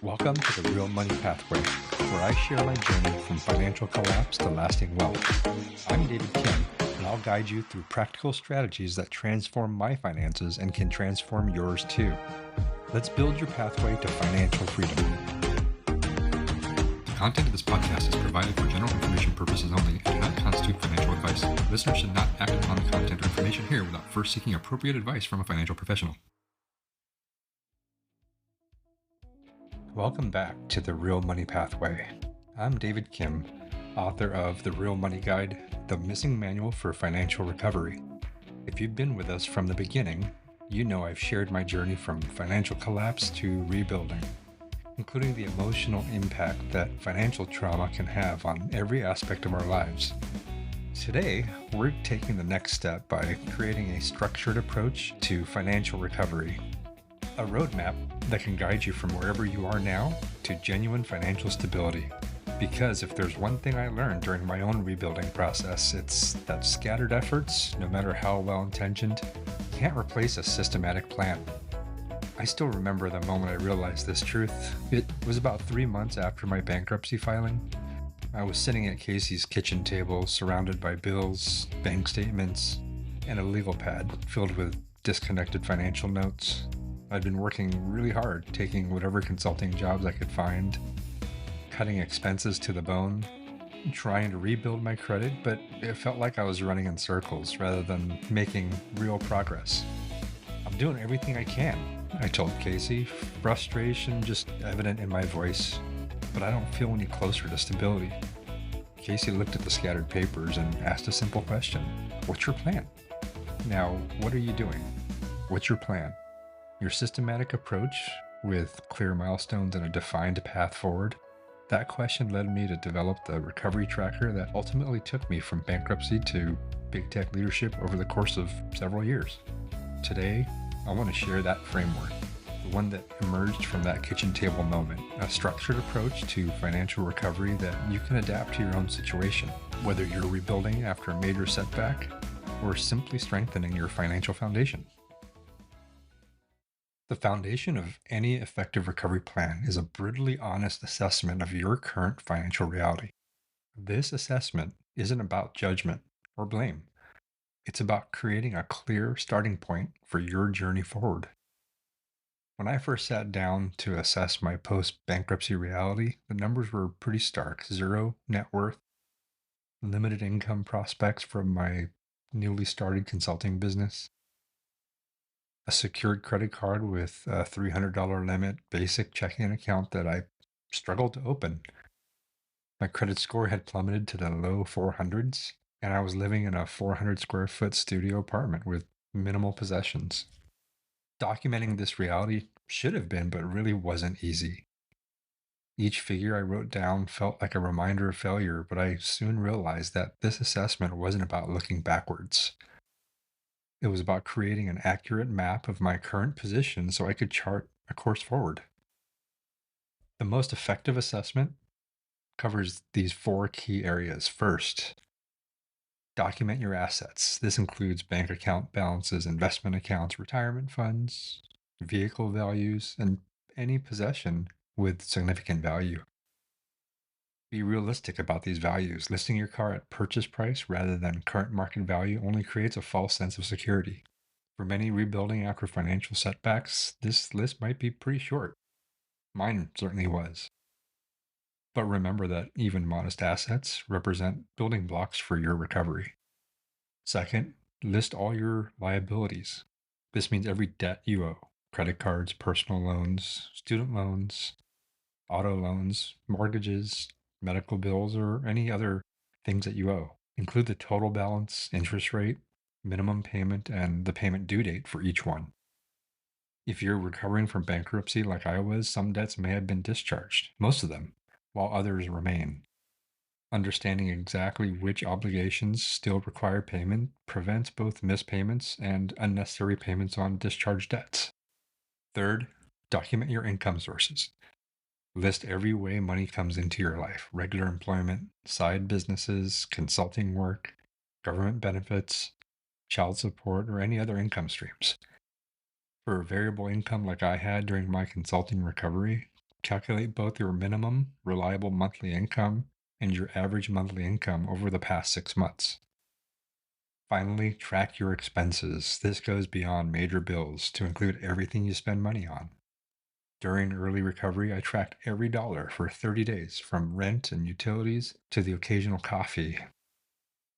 Welcome to the Real Money Pathway, where I share my journey from financial collapse to lasting wealth. I'm David Kim, and I'll guide you through practical strategies that transform my finances and can transform yours too. Let's build your pathway to financial freedom. The content of this podcast is provided for general information purposes only and do not constitute financial advice. Listeners should not act upon the content or information here without first seeking appropriate advice from a financial professional. Welcome back to the Real Money Pathway. I'm David Kim, author of The Real Money Guide, the missing manual for financial recovery. If you've been with us from the beginning, you know I've shared my journey from financial collapse to rebuilding, including the emotional impact that financial trauma can have on every aspect of our lives. Today, we're taking the next step by creating a structured approach to financial recovery. A roadmap that can guide you from wherever you are now to genuine financial stability. Because if there's one thing I learned during my own rebuilding process, it's that scattered efforts, no matter how well-intentioned, can't replace a systematic plan. I still remember the moment I realized this truth. It was about 3 months after my bankruptcy filing. I was sitting at Casey's kitchen table, surrounded by bills, bank statements, and a legal pad filled with disconnected financial notes. I'd been working really hard, taking whatever consulting jobs I could find, cutting expenses to the bone, trying to rebuild my credit, but it felt like I was running in circles rather than making real progress. I'm doing everything I can, I told Casey, frustration just evident in my voice, but I don't feel any closer to stability. Casey looked at the scattered papers and asked a simple question. What's your plan? Now, what are you doing? What's your plan? Your systematic approach with clear milestones and a defined path forward? That question led me to develop the Recovery Tracker that ultimately took me from bankruptcy to big tech leadership over the course of several years. Today, I want to share that framework, the one that emerged from that kitchen table moment, a structured approach to financial recovery that you can adapt to your own situation, whether you're rebuilding after a major setback or simply strengthening your financial foundation. The foundation of any effective recovery plan is a brutally honest assessment of your current financial reality. This assessment isn't about judgment or blame. It's about creating a clear starting point for your journey forward. When I first sat down to assess my post-bankruptcy reality, the numbers were pretty stark. 0 net worth, limited income prospects from my newly started consulting business, a secured credit card with a $300 limit, basic checking account that I struggled to open. My credit score had plummeted to the low 400s, and I was living in a 400 square foot studio apartment with minimal possessions. Documenting this reality should have been, but really wasn't easy. Each figure I wrote down felt like a reminder of failure, but I soon realized that this assessment wasn't about looking backwards. It was about creating an accurate map of my current position so I could chart a course forward. The most effective assessment covers these 4 key areas. First, document your assets. This includes bank account balances, investment accounts, retirement funds, vehicle values, and any possession with significant value. Be realistic about these values. Listing your car at purchase price rather than current market value only creates a false sense of security. For many rebuilding after financial setbacks, this list might be pretty short. Mine certainly was. But remember that even modest assets represent building blocks for your recovery. Second, list all your liabilities. This means every debt you owe: credit cards, personal loans, student loans, auto loans, mortgages, medical bills, or any other things that you owe. Include the total balance, interest rate, minimum payment, and the payment due date for each one. If you're recovering from bankruptcy like I was, some debts may have been discharged, most of them, while others remain. Understanding exactly which obligations still require payment prevents both missed payments and unnecessary payments on discharged debts. Third, document your income sources. List every way money comes into your life: regular employment, side businesses, consulting work, government benefits, child support, or any other income streams. For variable income like I had during my consulting recovery, Calculate both your minimum reliable monthly income and your average monthly income over the past 6 months. Finally, track your expenses. This goes beyond major bills to include everything you spend money on. During early recovery, I tracked every dollar for 30 days, from rent and utilities to the occasional coffee.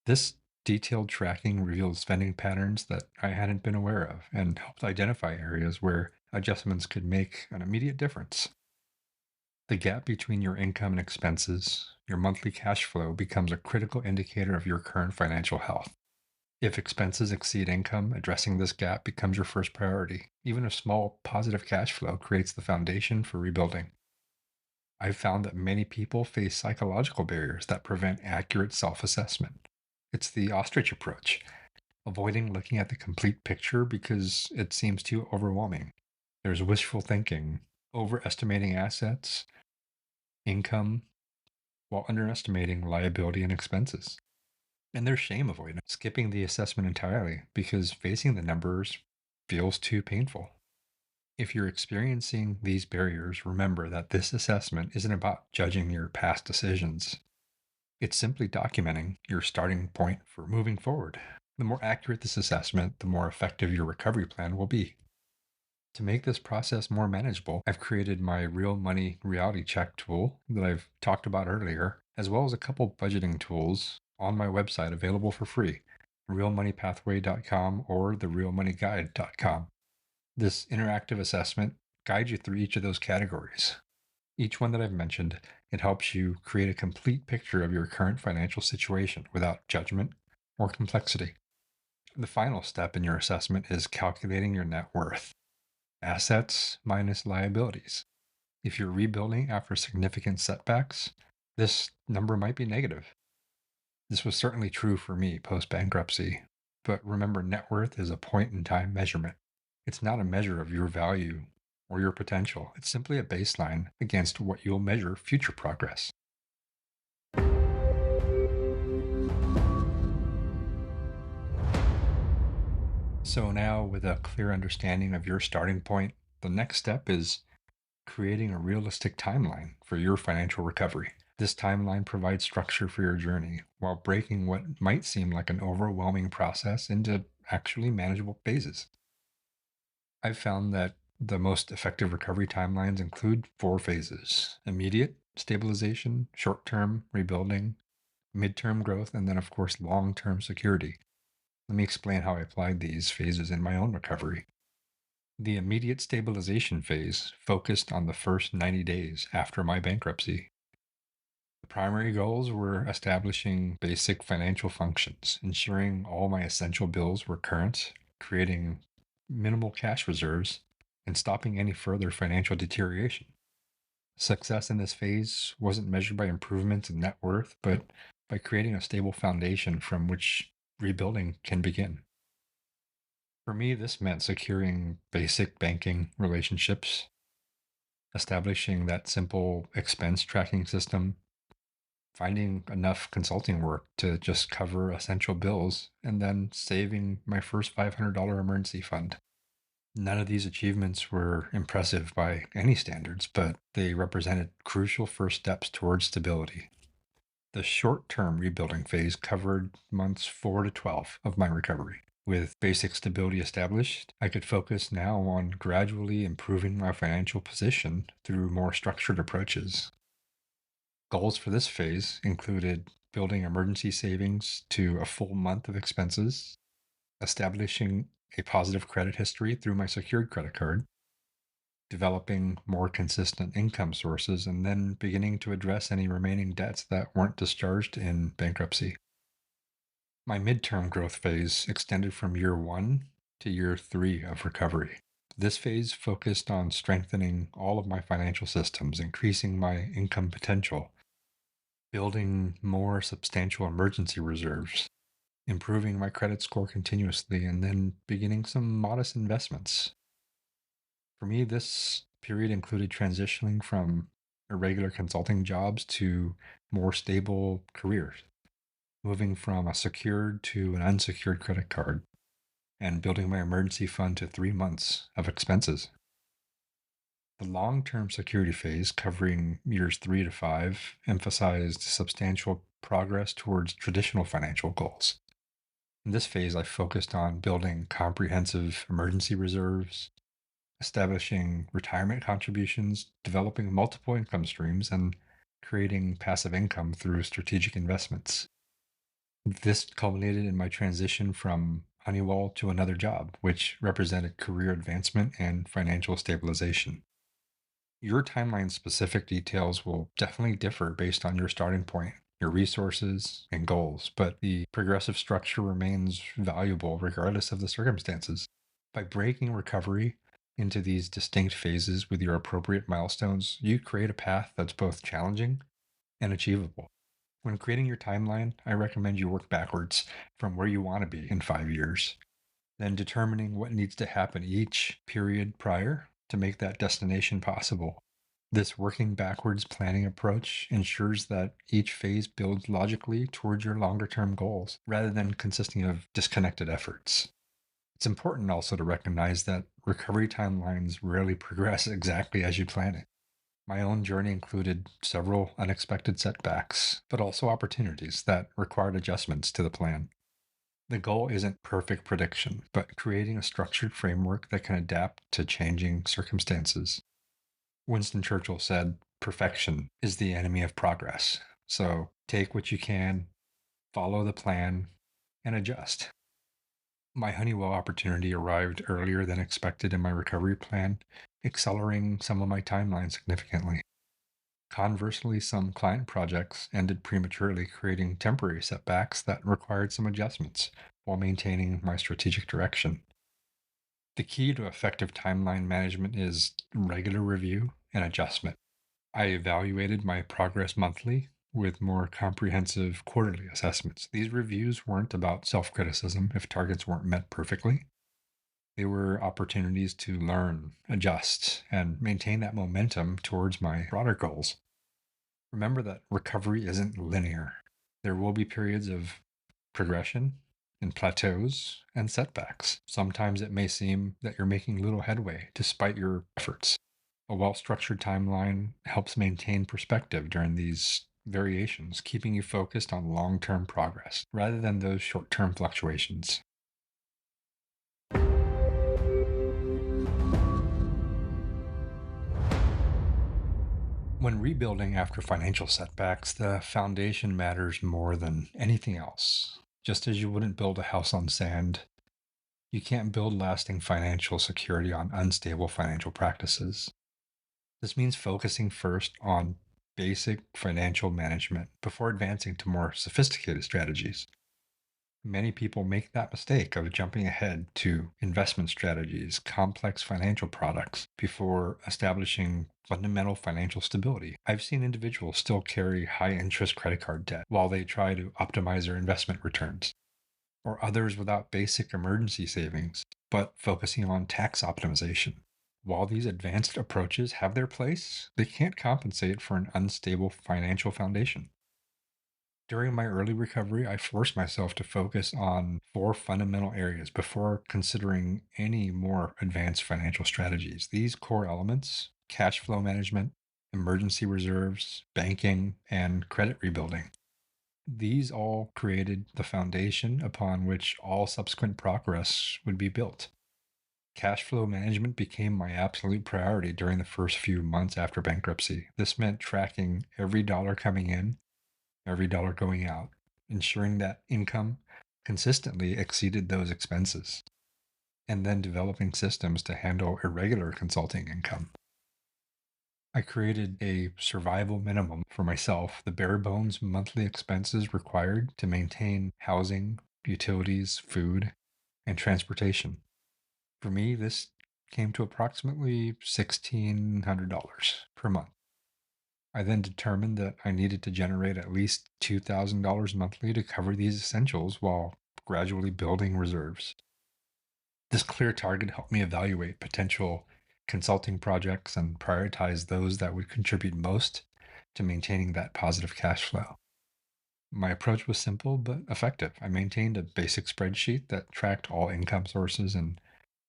This detailed tracking revealed spending patterns that I hadn't been aware of and helped identify areas where adjustments could make an immediate difference. The gap between your income and expenses, your monthly cash flow, becomes a critical indicator of your current financial health. If expenses exceed income, addressing this gap becomes your first priority. Even a small positive cash flow creates the foundation for rebuilding. I've found that many people face psychological barriers that prevent accurate self assessment. It's the ostrich approach, avoiding looking at the complete picture because it seems too overwhelming. There's wishful thinking, overestimating assets, income, while underestimating liability and expenses. And there's shame avoidance, skipping the assessment entirely because facing the numbers feels too painful. If you're experiencing these barriers, remember that this assessment isn't about judging your past decisions. It's simply documenting your starting point for moving forward. The more accurate this assessment, the more effective your recovery plan will be. To make this process more manageable, I've created my Real Money Reality Check tool that I've talked about earlier, as well as a couple budgeting tools on my website available for free, realmoneypathway.com or therealmoneyguide.com. This interactive assessment guides you through each of those categories. Each one that I've mentioned, it helps you create a complete picture of your current financial situation without judgment or complexity. The final step in your assessment is calculating your net worth, assets minus liabilities. If you're rebuilding after significant setbacks, this number might be negative. This was certainly true for me post bankruptcy, but remember, net worth is a point in time measurement. It's not a measure of your value or your potential. It's simply a baseline against what you'll measure future progress. So now, with a clear understanding of your starting point, the next step is creating a realistic timeline for your financial recovery. This timeline provides structure for your journey while breaking what might seem like an overwhelming process into actually manageable phases. I've found that the most effective recovery timelines include 4 phases: immediate stabilization, short term rebuilding, midterm growth, and then, of course, long term security. Let me explain how I applied these phases in my own recovery. The immediate stabilization phase focused on the first 90 days after my bankruptcy. The primary goals were establishing basic financial functions, ensuring all my essential bills were current, creating minimal cash reserves, and stopping any further financial deterioration. Success in this phase wasn't measured by improvements in net worth, but by creating a stable foundation from which rebuilding can begin. For me, this meant securing basic banking relationships, establishing that simple expense tracking system, finding enough consulting work to just cover essential bills, and then saving my first $500 emergency fund. None of these achievements were impressive by any standards, but they represented crucial first steps towards stability. The short term rebuilding phase covered months 4 to 12 of my recovery. With basic stability established, I could focus now on gradually improving my financial position through more structured approaches. Goals for this phase included building emergency savings to a full month of expenses, establishing a positive credit history through my secured credit card, developing more consistent income sources, and then beginning to address any remaining debts that weren't discharged in bankruptcy. My midterm growth phase extended from year 1 to year 3 of recovery. This phase focused on strengthening all of my financial systems, increasing my income potential, building more substantial emergency reserves, improving my credit score continuously, and then beginning some modest investments. For me, this period included transitioning from irregular consulting jobs to more stable careers, moving from a secured to an unsecured credit card, and building my emergency fund to 3 months of expenses. The long term security phase, covering years 3 to 5, emphasized substantial progress towards traditional financial goals. In this phase, I focused on building comprehensive emergency reserves, establishing retirement contributions, developing multiple income streams, and creating passive income through strategic investments. This culminated in my transition from Honeywell to another job, which represented career advancement and financial stabilization. Your timeline specific details will definitely differ based on your starting point, your resources, and goals, but the progressive structure remains valuable regardless of the circumstances. By breaking recovery into these distinct phases with your appropriate milestones, you create a path that's both challenging and achievable. When creating your timeline, I recommend you work backwards from where you want to be in 5 years, then determining what needs to happen each period prior to make that destination possible. This working backwards planning approach ensures that each phase builds logically towards your longer term goals rather than consisting of disconnected efforts. It's important also to recognize that recovery timelines rarely progress exactly as you plan it. My own journey included several unexpected setbacks, but also opportunities that required adjustments to the plan. The goal isn't perfect prediction, but creating a structured framework that can adapt to changing circumstances. Winston Churchill said, "Perfection is the enemy of progress." So take what you can, follow the plan, and adjust. My Honeywell opportunity arrived earlier than expected in my recovery plan, accelerating some of my timeline significantly. Conversely, some client projects ended prematurely, creating temporary setbacks that required some adjustments while maintaining my strategic direction. The key to effective timeline management is regular review and adjustment. I evaluated my progress monthly with more comprehensive quarterly assessments. These reviews weren't about self criticism if targets weren't met perfectly. They were opportunities to learn, adjust, and maintain that momentum towards my broader goals. Remember that recovery isn't linear. There will be periods of progression and plateaus and setbacks. Sometimes it may seem that you're making little headway despite your efforts. A well structured timeline helps maintain perspective during these variations, keeping you focused on long term progress rather than those short term fluctuations. When rebuilding after financial setbacks, the foundation matters more than anything else. Just as you wouldn't build a house on sand, you can't build lasting financial security on unstable financial practices. This means focusing first on basic financial management before advancing to more sophisticated strategies. Many people make that mistake of jumping ahead to investment strategies, complex financial products, before establishing fundamental financial stability. I've seen individuals still carry high interest credit card debt while they try to optimize their investment returns, or others without basic emergency savings, but focusing on tax optimization. While these advanced approaches have their place, they can't compensate for an unstable financial foundation. During my early recovery, I forced myself to focus on four fundamental areas before considering any more advanced financial strategies. These core elements: cash flow management, emergency reserves, banking, and credit rebuilding. These all created the foundation upon which all subsequent progress would be built. Cash flow management became my absolute priority during the first few months after bankruptcy. This meant tracking every dollar coming in, every dollar going out, ensuring that income consistently exceeded those expenses, and then developing systems to handle irregular consulting income. I created a survival minimum for myself, the bare bones monthly expenses required to maintain housing, utilities, food, and transportation. For me, this came to approximately $1,600 per month. I then determined that I needed to generate at least $2,000 monthly to cover these essentials while gradually building reserves. This clear target helped me evaluate potential consulting projects and prioritize those that would contribute most to maintaining that positive cash flow. My approach was simple but effective. I maintained a basic spreadsheet that tracked all income sources and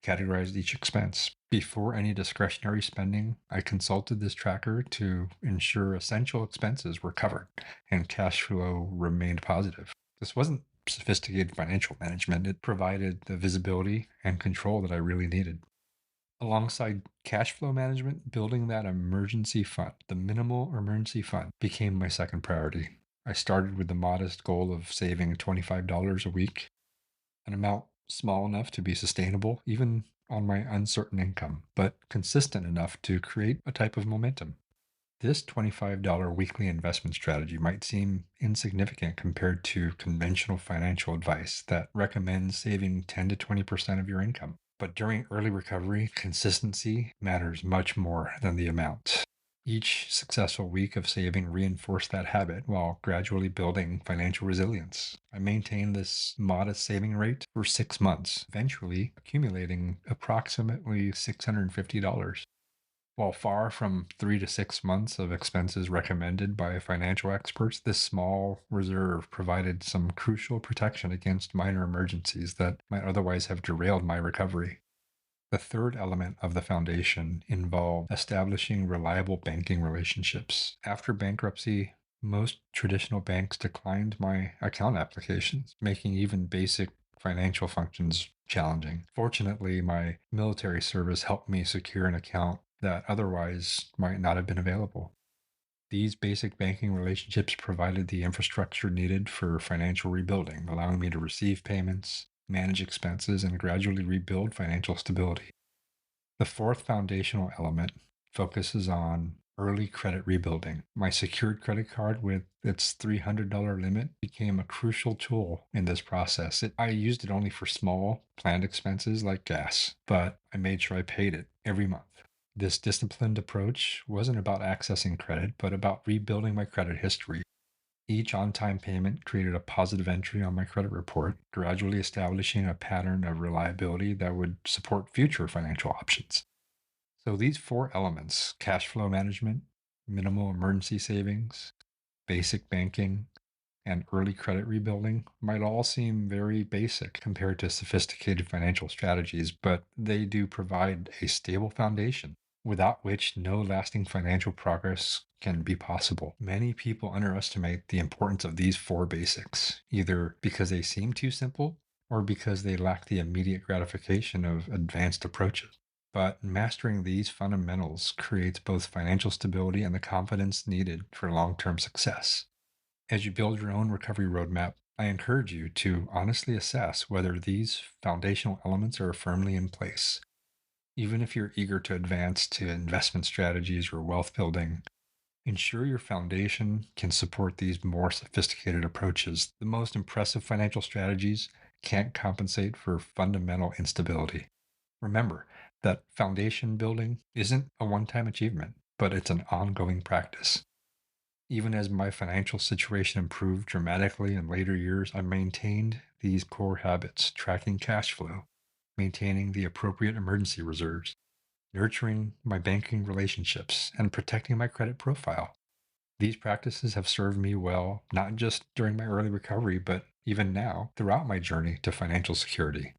categorized each expense. Before any discretionary spending, I consulted this tracker to ensure essential expenses were covered and cash flow remained positive. This wasn't sophisticated financial management, it provided the visibility and control that I really needed. Alongside cash flow management, building that emergency fund, the minimal emergency fund, became my second priority. I started with the modest goal of saving $25 a week, an amount small enough to be sustainable, even on my uncertain income, but consistent enough to create a type of momentum. This $25 weekly investment strategy might seem insignificant compared to conventional financial advice that recommends saving 10 to 20% of your income. But during early recovery, consistency matters much more than the amount. Each successful week of saving reinforced that habit while gradually building financial resilience. I maintained this modest saving rate for 6 months, eventually accumulating approximately $650. While far from 3 to 6 months of expenses recommended by financial experts, this small reserve provided some crucial protection against minor emergencies that might otherwise have derailed my recovery. The third element of the foundation involved establishing reliable banking relationships. After bankruptcy, most traditional banks declined my account applications, making even basic financial functions challenging. Fortunately, my military service helped me secure an account that otherwise might not have been available. These basic banking relationships provided the infrastructure needed for financial rebuilding, allowing me to receive payments, manage expenses, and gradually rebuild financial stability. The fourth foundational element focuses on early credit rebuilding. My secured credit card with its $300 limit became a crucial tool in this process. I used it only for small, planned expenses like gas, but I made sure I paid it every month. This disciplined approach wasn't about accessing credit, but about rebuilding my credit history. Each on time payment created a positive entry on my credit report, gradually establishing a pattern of reliability that would support future financial options. So, these four elements, cash flow management, minimal emergency savings, basic banking, and early credit rebuilding, might all seem very basic compared to sophisticated financial strategies, but they do provide a stable foundation without which no lasting financial progress can be possible. Many people underestimate the importance of these four basics, either because they seem too simple or because they lack the immediate gratification of advanced approaches. But mastering these fundamentals creates both financial stability and the confidence needed for long term success. As you build your own recovery roadmap, I encourage you to honestly assess whether these foundational elements are firmly in place. Even if you're eager to advance to investment strategies or wealth building, ensure your foundation can support these more sophisticated approaches. The most impressive financial strategies can't compensate for fundamental instability. Remember that foundation building isn't a one time achievement, but it's an ongoing practice. Even as my financial situation improved dramatically in later years, I maintained these core habits, tracking cash flow, maintaining the appropriate emergency reserves, nurturing my banking relationships, and protecting my credit profile. These practices have served me well, not just during my early recovery, but even now throughout my journey to financial security.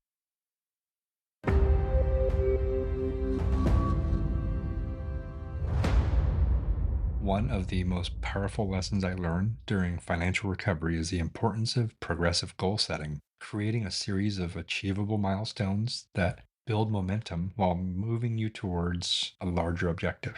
One of the most powerful lessons I learned during financial recovery is the importance of progressive goal setting, creating a series of achievable milestones that build momentum while moving you towards a larger objective.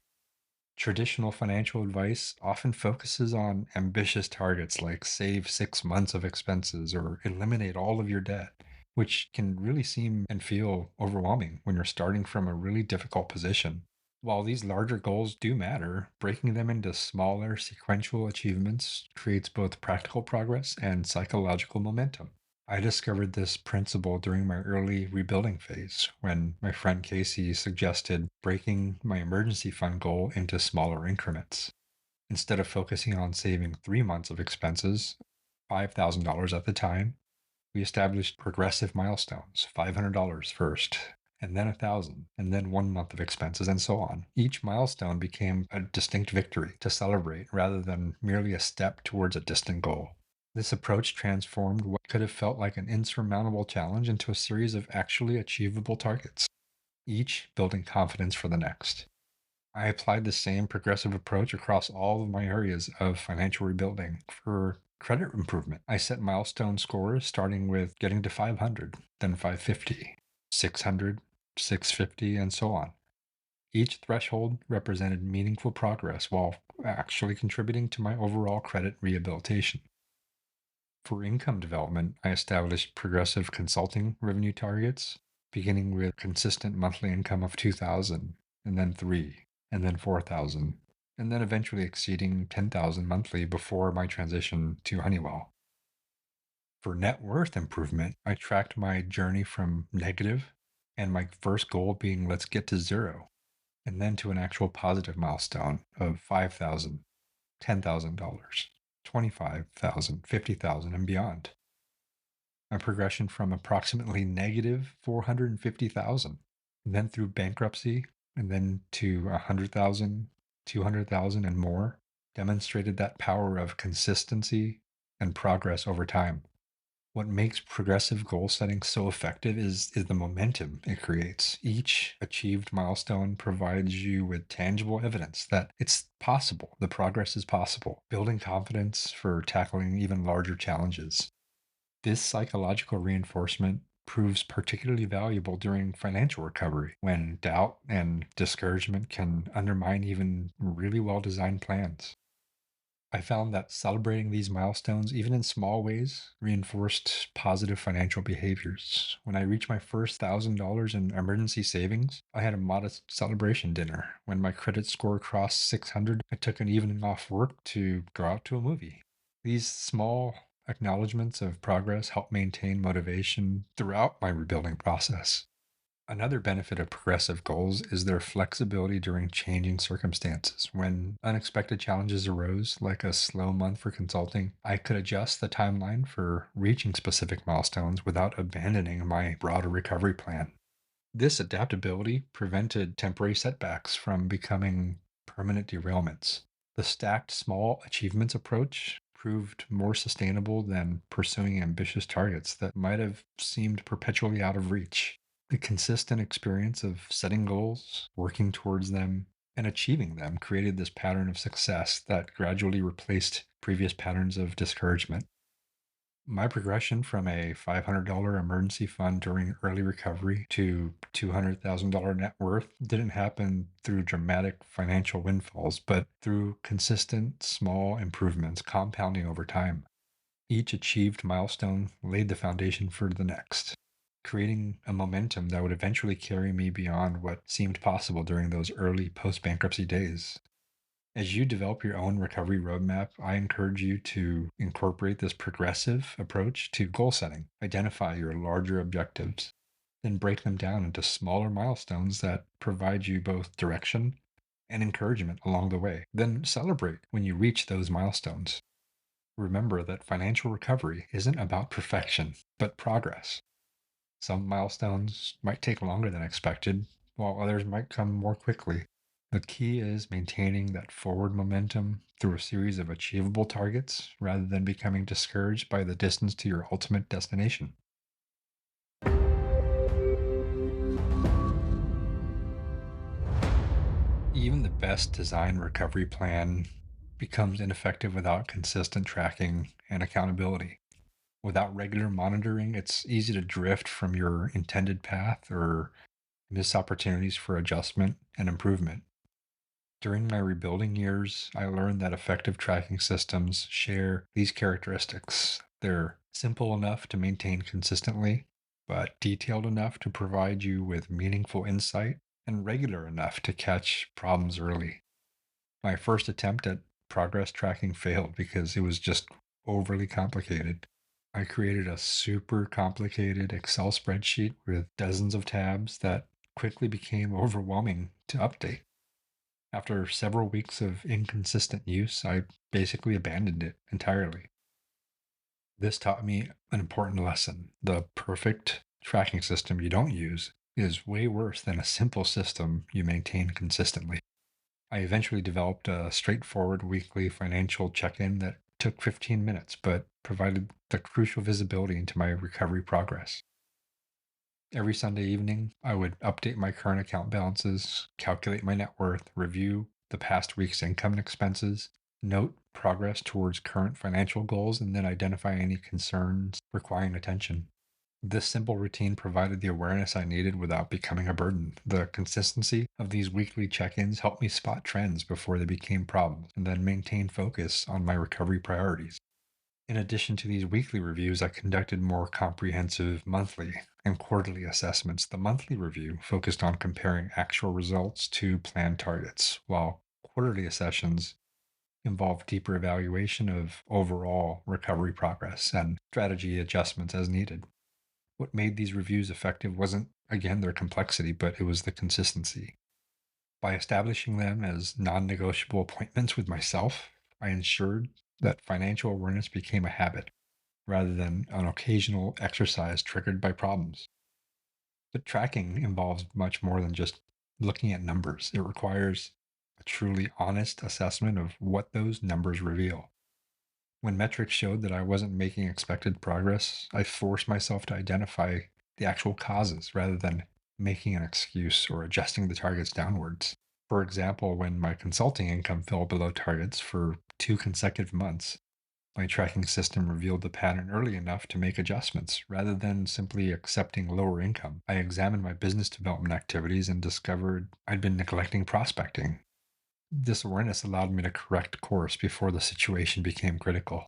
Traditional financial advice often focuses on ambitious targets like save 6 months of expenses or eliminate all of your debt, which can really seem and feel overwhelming when you're starting from a really difficult position. While these larger goals do matter, breaking them into smaller sequential achievements creates both practical progress and psychological momentum. I discovered this principle during my early rebuilding phase when my friend Casey suggested breaking my emergency fund goal into smaller increments. Instead of focusing on saving 3 months of expenses, $5,000 at the time, we established progressive milestones, $500 first, and then 1,000, and then 1 month of expenses, and so on. Each milestone became a distinct victory to celebrate rather than merely a step towards a distant goal. This approach transformed what could have felt like an insurmountable challenge into a series of actually achievable targets. each building confidence for the next. I applied the same progressive approach across all of my areas of financial rebuilding. For credit improvement, I set milestone scores starting with getting to 500, then 550, 600, 650, and so on. Each threshold represented meaningful progress while actually contributing to my overall credit rehabilitation. For income development, I established progressive consulting revenue targets, beginning with consistent monthly income of 2,000, and then 3, and then 4,000, and then eventually exceeding 10,000 monthly before my transition to Honeywell. For net worth improvement, I tracked my journey from negative and my first goal being let's get to zero, and then to an actual positive milestone of 5,000, $10,000, 25,000, 50,000, and beyond. A progression from approximately negative 450,000, then through bankruptcy, and then to 100,000, 200,000, and more, demonstrated that power of consistency and progress over time. What makes progressive goal setting so effective is the momentum it creates. Each achieved milestone provides you with tangible evidence that it's possible, the progress is possible, building confidence for tackling even larger challenges. This psychological reinforcement proves particularly valuable during financial recovery when doubt and discouragement can undermine even really well designed plans. I found that celebrating these milestones, even in small ways, reinforced positive financial behaviors. When I reached my first $1,000 in emergency savings, I had a modest celebration dinner. When my credit score crossed 600, I took an evening off work to go out to a movie. These small acknowledgments of progress help maintain motivation throughout my rebuilding process. Another benefit of progressive goals is their flexibility during changing circumstances. When unexpected challenges arose, like a slow month for consulting, I could adjust the timeline for reaching specific milestones without abandoning my broader recovery plan. This adaptability prevented temporary setbacks from becoming permanent derailments. The stacked small achievements approach proved more sustainable than pursuing ambitious targets that might have seemed perpetually out of reach. The consistent experience of setting goals, working towards them, and achieving them created this pattern of success that gradually replaced previous patterns of discouragement. My progression from a $500 emergency fund during early recovery to $200,000 net worth didn't happen through dramatic financial windfalls, but through consistent small improvements compounding over time. Each achieved milestone laid the foundation for the next, creating a momentum that would eventually carry me beyond what seemed possible during those early post bankruptcy days. As you develop your own recovery roadmap, I encourage you to incorporate this progressive approach to goal setting. Identify your larger objectives, then break them down into smaller milestones that provide you both direction and encouragement along the way. Then celebrate when you reach those milestones. Remember that financial recovery isn't about perfection, but progress. Some milestones might take longer than expected, while others might come more quickly. The key is maintaining that forward momentum through a series of achievable targets rather than becoming discouraged by the distance to your ultimate destination. Even the best designed recovery plan becomes ineffective without consistent tracking and accountability. Without regular monitoring, it's easy to drift from your intended path or miss opportunities for adjustment and improvement. During my rebuilding years, I learned that effective tracking systems share these characteristics. They're simple enough to maintain consistently, but detailed enough to provide you with meaningful insight and regular enough to catch problems early. My first attempt at progress tracking failed because it was just overly complicated. I created a super complicated Excel spreadsheet with dozens of tabs that quickly became overwhelming to update. After several weeks of inconsistent use, I basically abandoned it entirely. This taught me an important lesson. The perfect tracking system you don't use is way worse than a simple system you maintain consistently. I eventually developed a straightforward weekly financial check in that took 15 minutes but provided the crucial visibility into my recovery progress. Every Sunday evening, I would update my current account balances, calculate my net worth, review the past week's income and expenses, note progress towards current financial goals, and then identify any concerns requiring attention. This simple routine provided the awareness I needed without becoming a burden. The consistency of these weekly check ins helped me spot trends before they became problems and then maintain focus on my recovery priorities. In addition to these weekly reviews, I conducted more comprehensive monthly and quarterly assessments. The monthly review focused on comparing actual results to planned targets, while quarterly sessions involved deeper evaluation of overall recovery progress and strategy adjustments as needed. What made these reviews effective wasn't, again, their complexity, but it was the consistency. By establishing them as non negotiable appointments with myself, I ensured that financial awareness became a habit rather than an occasional exercise triggered by problems. But tracking involves much more than just looking at numbers. It requires a truly honest assessment of what those numbers reveal. When metrics showed that I wasn't making expected progress, I forced myself to identify the actual causes rather than making an excuse or adjusting the targets downwards. For example, when my consulting income fell below targets for 2 consecutive months, my tracking system revealed the pattern early enough to make adjustments. Rather than simply accepting lower income, I examined my business development activities and discovered I'd been neglecting prospecting. This awareness allowed me to correct course before the situation became critical.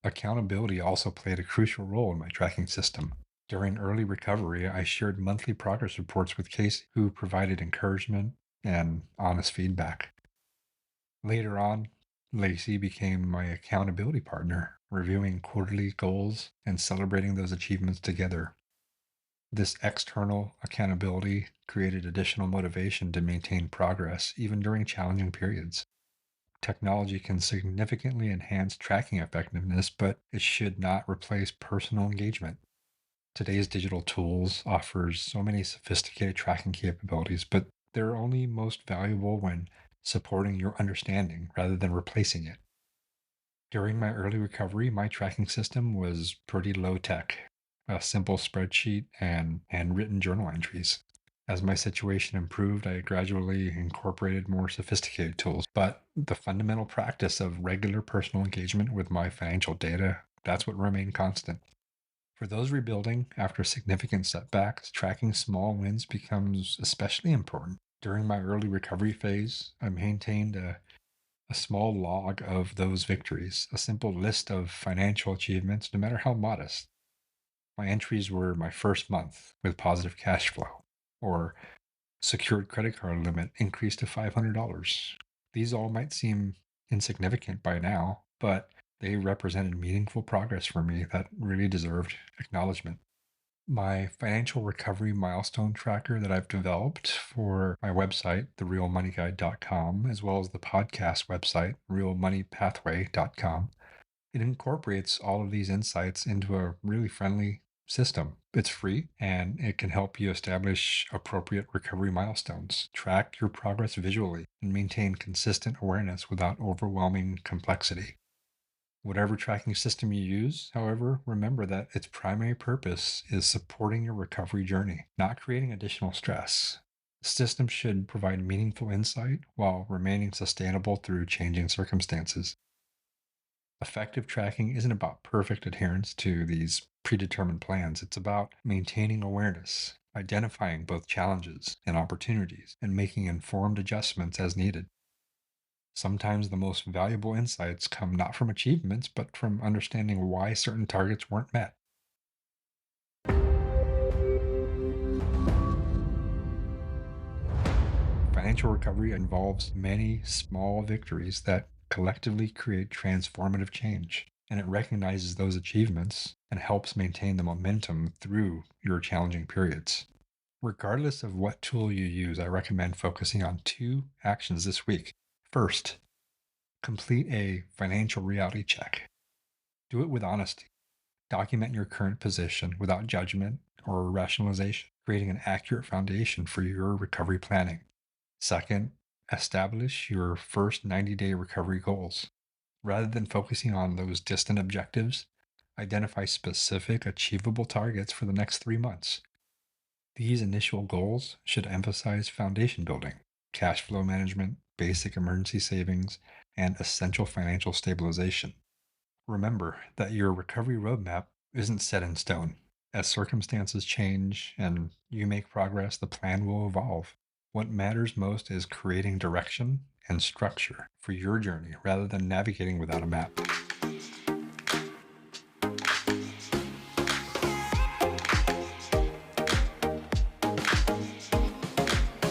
Accountability also played a crucial role in my tracking system. During early recovery, I shared monthly progress reports with Casey, who provided encouragement and honest feedback. Later on, Lacey became my accountability partner, reviewing quarterly goals and celebrating those achievements together. This external accountability created additional motivation to maintain progress even during challenging periods. Technology can significantly enhance tracking effectiveness, but it should not replace personal engagement. Today's digital tools offers so many sophisticated tracking capabilities, but they're only most valuable when supporting your understanding rather than replacing it. During my early recovery, my tracking system was pretty low tech, a simple spreadsheet and handwritten journal entries. As my situation improved, I gradually incorporated more sophisticated tools, but the fundamental practice of regular personal engagement with my financial data, that's what remained constant. For those rebuilding after significant setbacks, tracking small wins becomes especially important. During my early recovery phase, I maintained a small log of those victories, a simple list of financial achievements, no matter how modest. My entries were my first month with positive cash flow, or secured credit card limit increased to $500. These all might seem insignificant by now, but they represented meaningful progress for me that really deserved acknowledgement. My financial recovery milestone tracker that I've developed for my website, therealmoneyguide.com, as well as the podcast website, realmoneypathway.com, it incorporates all of these insights into a really friendly system. It's free and it can help you establish appropriate recovery milestones, track your progress visually, and maintain consistent awareness without overwhelming complexity. Whatever tracking system you use, however, remember that its primary purpose is supporting your recovery journey, not creating additional stress. The system should provide meaningful insight while remaining sustainable through changing circumstances. Effective tracking isn't about perfect adherence to these predetermined plans. It's about maintaining awareness, identifying both challenges and opportunities, and making informed adjustments as needed. Sometimes the most valuable insights come not from achievements, but from understanding why certain targets weren't met. Financial recovery involves many small victories that collectively create transformative change, and it recognizes those achievements and helps maintain the momentum through your challenging periods. Regardless of what tool you use, I recommend focusing on two actions this week. First, complete a financial reality check. Do it with honesty. Document your current position without judgment or rationalization, creating an accurate foundation for your recovery planning. Second, establish your first 90-day recovery goals. Rather than focusing on those distant objectives, identify specific, achievable targets for the next 3 months. These initial goals should emphasize foundation building, cash flow management, basic emergency savings, and essential financial stabilization. Remember that your recovery roadmap isn't set in stone. As circumstances change and you make progress, the plan will evolve. What matters most is creating direction and structure for your journey rather than navigating without a map.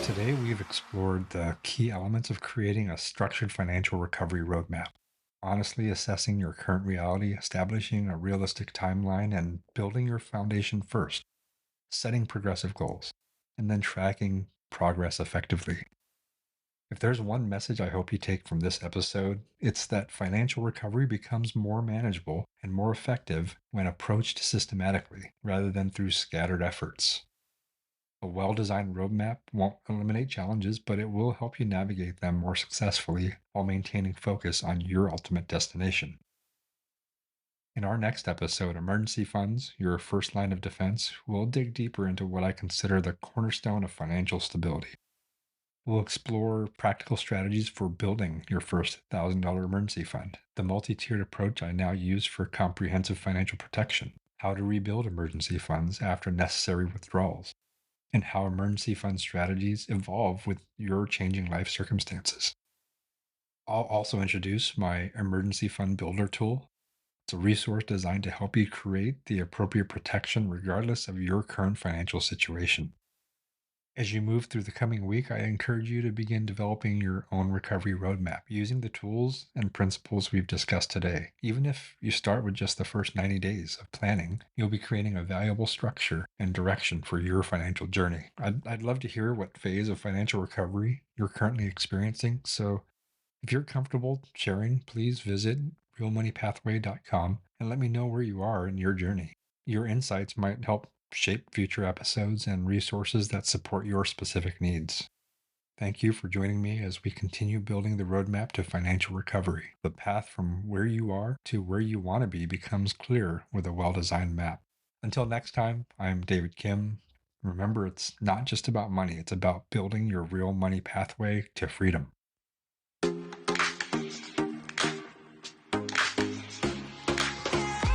Today, we've explored the key elements of creating a structured financial recovery roadmap. Honestly assessing your current reality, establishing a realistic timeline, and building your foundation first, setting progressive goals, and then tracking progress effectively. If there's one message I hope you take from this episode, it's that financial recovery becomes more manageable and more effective when approached systematically rather than through scattered efforts. A well designed roadmap won't eliminate challenges, but it will help you navigate them more successfully while maintaining focus on your ultimate destination. In our next episode, Emergency Funds, Your First Line of Defense, we'll dig deeper into what I consider the cornerstone of financial stability. We'll explore practical strategies for building your first $1,000 emergency fund, the multi-tiered approach I now use for comprehensive financial protection, how to rebuild emergency funds after necessary withdrawals, and how emergency fund strategies evolve with your changing life circumstances. I'll also introduce my Emergency Fund Builder tool. It's a resource designed to help you create the appropriate protection regardless of your current financial situation. As you move through the coming week, I encourage you to begin developing your own recovery roadmap using the tools and principles we've discussed today. Even if you start with just the first 90 days of planning, you'll be creating a valuable structure and direction for your financial journey. I'd love to hear what phase of financial recovery you're currently experiencing. So if you're comfortable sharing, please visit realmoneypathway.com and let me know where you are in your journey. Your insights might help shape future episodes and resources that support your specific needs. Thank you for joining me as we continue building the roadmap to financial recovery. The path from where you are to where you want to be becomes clear with a well-designed map. Until next time, I'm David Kim. Remember, it's not just about money, it's about building your real money pathway to freedom.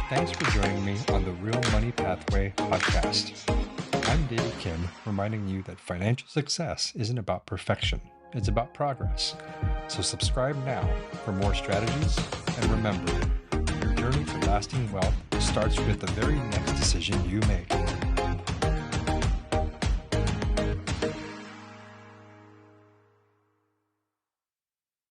Thanks for joining me on the Real Money Pathway podcast. I'm David Kim, reminding you that financial success isn't about perfection, it's about progress. So subscribe now for more strategies, and remember, your journey to lasting wealth starts with the very next decision you make.